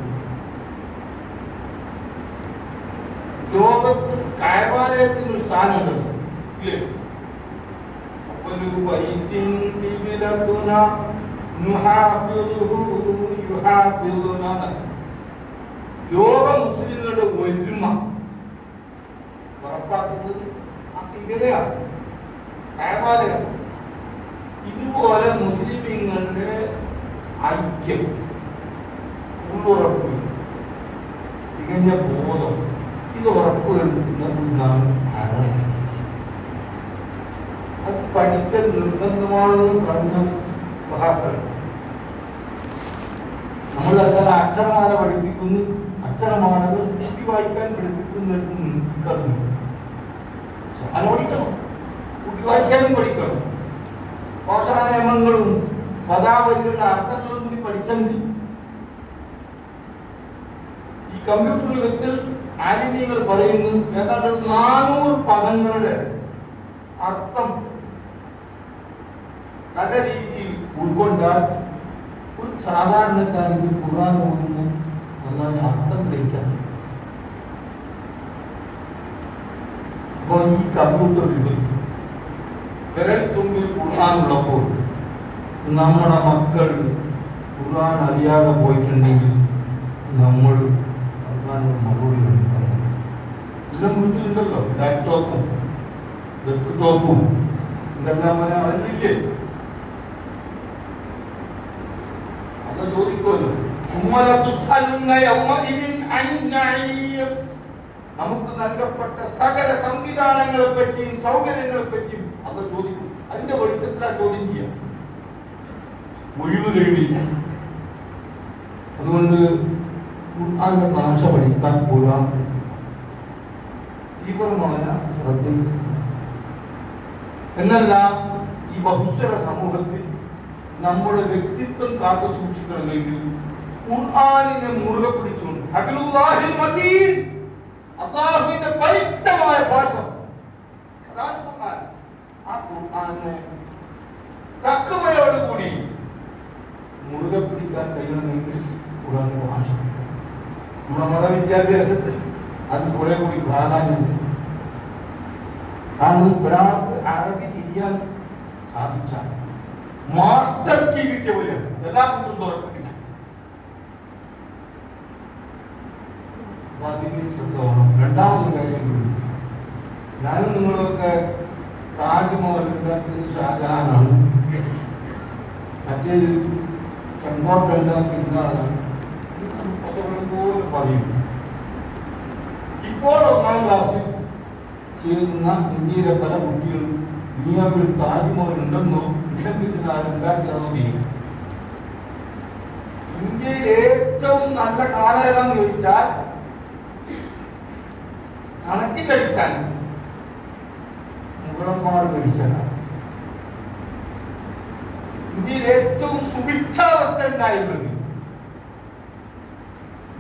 A: ലോകത്ത് കഅബാലയത്തിന് ഒരു സ്ഥാനമുണ്ടല്ലോ, ഇല്ലേ? ലോക മുസ്ലിങ്ങളുടെ ഒരുമ ഉറപ്പാക്കുന്നത് ആ കിബിലയാണ്, കഅബാലയം. ഇതുപോലെ മുസ്ലിമീങ്ങളുടെ ഐക്യം, ഉള്ളുറപ്പ്, തികഞ്ഞ ബോധം, ഇത് ഉറപ്പുവരുത്തുന്ന ഒന്നാണ് അറബി. അത് പഠിക്കൽ നിർബന്ധമാണെന്ന് പറഞ്ഞ മഹാക്കൾ. നമ്മളത് അക്ഷരമാല പഠിപ്പിക്കുന്നു, അക്ഷരമാലകൾ കുട്ടി വായിക്കാൻ പഠിപ്പിക്കുന്നിടത്ത് നിർത്തിക്കളഞ്ഞു. അത് പഠിക്കണം, കുട്ടി വായിക്കാനും പഠിക്കണം. ഭാഷാ നിയമങ്ങളും പദാവലികളുടെ അർത്ഥങ്ങളും കൂടി പഠിച്ചെങ്കിൽ ഈ കമ്പ്യൂട്ടർ യുഗത്തിൽ ആലിമീങ്ങൾ പറയുന്നു ഏതാണ്ട് 400 പദങ്ങളുടെ അർത്ഥം നല്ല രീതിയിൽ ഉൾക്കൊണ്ടാൽ ഒരു സാധാരണക്കാരന് ഖുർആൻ ഓതുമ്പോൾ നന്നായി അർത്ഥം ഗ്രഹിക്കാൻ. അപ്പോൾ ഈ കമ്പ്യൂട്ടർ യുഗത്തിൽ വിരൽ തുമ്പിൽ ഖുർആൻ ഉള്ളപ്പോൾ നമ്മുടെ മക്കൾ ഖുർആൻ അറിയാതെ പോയിട്ടുണ്ടെങ്കിൽ നമ്മൾ ഖുർആനിന് മറുപടി കൊടുക്കണം. എല്ലാം വീട്ടിലുണ്ടല്ലോ, ലാപ്ടോപ്പും ഡെസ്ക്ടോപ്പും ഇതെല്ലാം അറിഞ്ഞില്ലേ? അത് ചോദിക്കുമല്ലോ. നമുക്ക് നൽകപ്പെട്ട സകല സംവിധാനങ്ങളെ പറ്റിയും സൗകര്യങ്ങളെ പറ്റിയും അത് ചോദിക്കും. അതിന്റെ വെളിച്ചത്തിലാ ചോദ്യം ചെയ്യാം, ഒഴിവ് കഴിവില്ല. അതുകൊണ്ട് ഖുർആന്റെ ഭാഷ പഠിക്കാൻ ഖുർആൻ പഠിപ്പിക്കാം, തീവ്രമായ ശ്രദ്ധയിൽ. എന്നല്ല, ഈ ബഹുസ്വര സമൂഹത്തിൽ നമ്മുടെ വ്യക്തിത്വം കാത്തു സൂക്ഷിക്കണമെങ്കിൽ ഖുർആനിനെ മുറുകെ പിടിച്ചുകൊണ്ട് ഹബീബുല്ലാഹിൽ മതീൻ, അല്ലാഹുവിന്റെ പരിശുദ്ധമായ ഭാഷ, അതാണ് ഖുർആൻ. ആ ഖുർആനെ തഖ്വയോടുകൂടി മുറുകെ പിടിക്കാൻ കഴിയണമെങ്കിൽ ഖുർആന്റെ ഭാഷ. നമ്മുടെ മതവിദ്യാഭ്യാസത്തിൽ അതിന് കുറെ കൂടി പ്രാധാന്യമുണ്ട്. കാരണം ഒരാൾക്ക് അറബി തിരിയാൻ സാധിച്ചാൽ മാസ്റ്റർ കീ കിട്ടിയ പോലെയാണ്, എല്ലാ കുട്ടും തുറക്കത്തില്ല. അപ്പൊ അതിന് ശ്രദ്ധ വേണം. രണ്ടാമതൊരു കാര്യം കൂടി, ഞാനും നിങ്ങളൊക്കെ താജ്മഹൽ ഉണ്ടാക്കിയത് ഷാജഹാനാണ്, മറ്റേത് ചെങ്കോട്ട ഉണ്ടാക്കിയതാണ് പോലെ പറയും. ഇപ്പോൾ 1ാം ക്ലാസ്സിൽ ചേരുന്ന ഇന്ത്യയിലെ പല കുട്ടികളും ഇനി അവർ താജ്മഹൽ ഉണ്ടെന്നോ ഇല്ലെങ്കിൽ ഉണ്ടാക്കിയതാണോ ചെയ്യും. ഇന്ത്യയിൽ ഏറ്റവും നല്ല കാലം ഏതാന്ന് ചോദിച്ചാൽ കണക്കിന്റെ അടിസ്ഥാനത്തിൽ മുഗളന്മാർ ഭരിച്ചതാണ്. ഇന്ത്യയിൽ ഏറ്റവും സുഭിക്ഷാവസ്ഥ ഉണ്ടായിരുന്നത്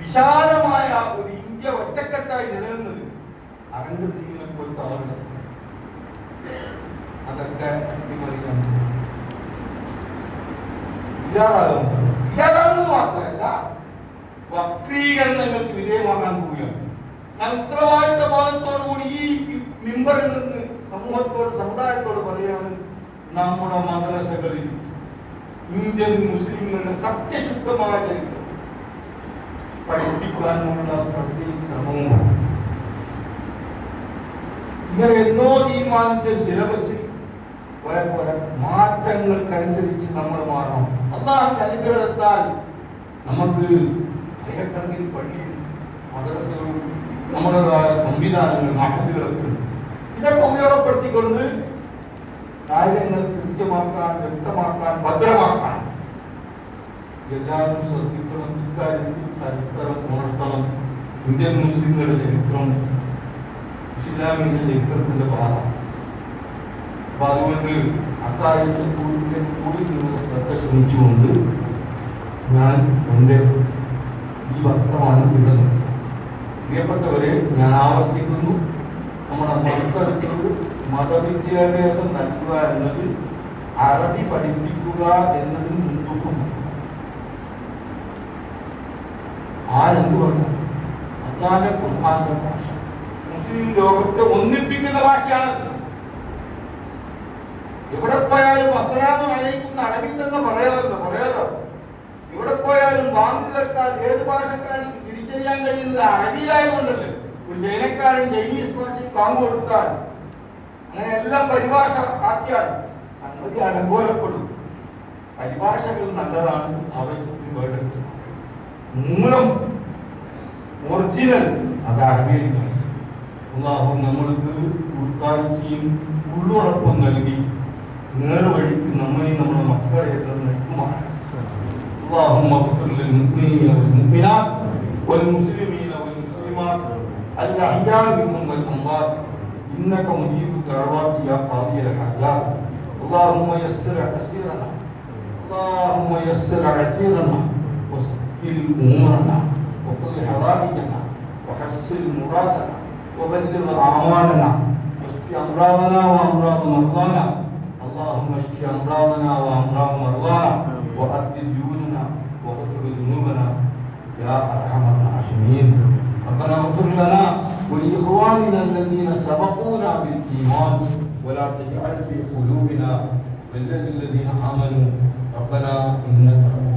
A: വിശാലമായ ഒരു ഇന്ത്യ ഒറ്റക്കെട്ടായി നിലനിന്നത് ഔറംഗസീബിനെ പോലത്തെ ആളുകൾ. അതൊക്കെ അട്ടിമറിയാണ് ഇല്ലാതാകുന്നത് മാത്രമല്ല വക്രീകരണങ്ങൾക്ക് വിധേയമാക്കാൻ പോവുകയാണ്. ഞാൻ ഉത്തരവാദിത്ത ബോധത്തോടുകൂടി ഈ മിമ്പറിൽ നിന്ന് സമൂഹത്തോട് സമുദായത്തോട് പറയുകയാണ്, നമ്മുടെ മദ്രസകളിൽ ഇന്ത്യൻ മുസ്ലിങ്ങളുടെ സത്യശുദ്ധമായ ചരിത്രം പഠിപ്പിക്കാനുള്ള ശ്രദ്ധയും ശ്രമവും വേണം. ഇങ്ങനെ എന്നോ തീരുമാനിച്ച സിലബസിൽ പോലെ മാറ്റങ്ങൾക്കനുസരിച്ച് നമ്മൾ മാറണം. അല്ലാഹുവിന്റെ അനുഗ്രഹത്താൽ നമുക്ക് ആയിരക്കണക്കിന് പള്ളിയും മദ്രസകളും നമ്മുടേതായ സംവിധാനങ്ങൾ മഹല്ലുകളൊക്കെ ഉണ്ട്. ഇതൊക്കെ ഉപയോഗപ്പെടുത്തിക്കൊണ്ട് കാര്യങ്ങൾ കൃത്യമാക്കാൻ, വ്യക്തമാക്കാൻ, ഭദ്രമാക്കാൻ എല്ലാവരും ശ്രദ്ധിക്കണം. ഇക്കാര്യത്തിൽ പരസ്പരം ഉണർത്തണം. ഇന്ത്യൻ മുസ്ലിങ്ങളുടെ ചരിത്രം ഇസ്ലാമിന്റെ ചരിത്രത്തിന്റെ ഭാഗം. അപ്പൊ അതുകൊണ്ട് അക്കാര്യത്തിൽ കൂടി നിങ്ങൾ ശ്രദ്ധ ശ്രമിച്ചുകൊണ്ട് ഞാൻ എൻ്റെ ഈ വർത്തമാനം ഇവിടെ നിർത്തും. പ്രിയപ്പെട്ടവരെ, ഞാൻ ആവർത്തിക്കുന്നു, നമ്മുടെ മക്കൾക്ക് മതവിദ്യാഭ്യാസം നൽകുക എന്നത് അറബി പഠിപ്പിക്കുക എന്നതിന് മുൻതൂക്കം. ആരെന്ത് പറഞ്ഞു? അല്ലാഹുവിന്റെ ഖുർആന്റെ ഭാഷ മുസ്ലിം ലോകത്തെ ഒന്നിപ്പിക്കുന്ന ഭാഷയാണ്. എവിടെ പോയാലും അസ്സലാമു അലൈക്കും അറബി തന്നെ പറയാലോ. എവിടെ പോയാലും ബാങ്ക് കേട്ടാൽ ഏത് ഭാഷക്കാരും തിരിച്ചറിയാൻ കഴിയുന്നത് അറബിയിലായതുകൊണ്ടല്ലേ. ഒരു ചൈനക്കാരൻ ചൈനീസ് ഭാഷയിൽ ബാങ്ക് കൊടുത്താൽ അങ്ങനെ എല്ലാം പരിഭാഷ ആക്കിയാൽ സംഗതി അലങ്കോലപ്പെടും. പരിഭാഷകൾ നല്ലതാണ്, ആവശ്യത്തിന് വേണ്ടത്. മൂലം ഒറിജിനൽ അത് അറബിയിലാണ്. അല്ലാഹു നമ്മൾക്ക് ഉൾക്കാഴ്ചയും ഉള്ളുറപ്പും നൽകി നേർവഴിക്ക് നമ്മയും നമ്മുടെ മക്കളെ നയിക്കുമാണ്. اللهم اغفر للمؤمنين والمؤمنات والمسلمين والمسلمات الأحياء منهم والأموات إنك مجيب الدعوات يا قاضي الحاجات. اللهم يسر عسيرنا، اللهم يسر عسيرنا وسهل أمورنا وقض حوائجنا وحسن مرادنا وبلغ أعمالنا واشف أمراضنا وأمراض مرضانا. اللهم اشف أمراضنا وأمراض مرضانا وأد ديوننا واغفر ذنوبنا يا أرحم الراحمين. ربنا اغفر لنا ولإخواننا الذين سبقونا بالإيمان ولا تجعل في قلوبنا غلا للذين آمنوا ربنا إنك رؤوف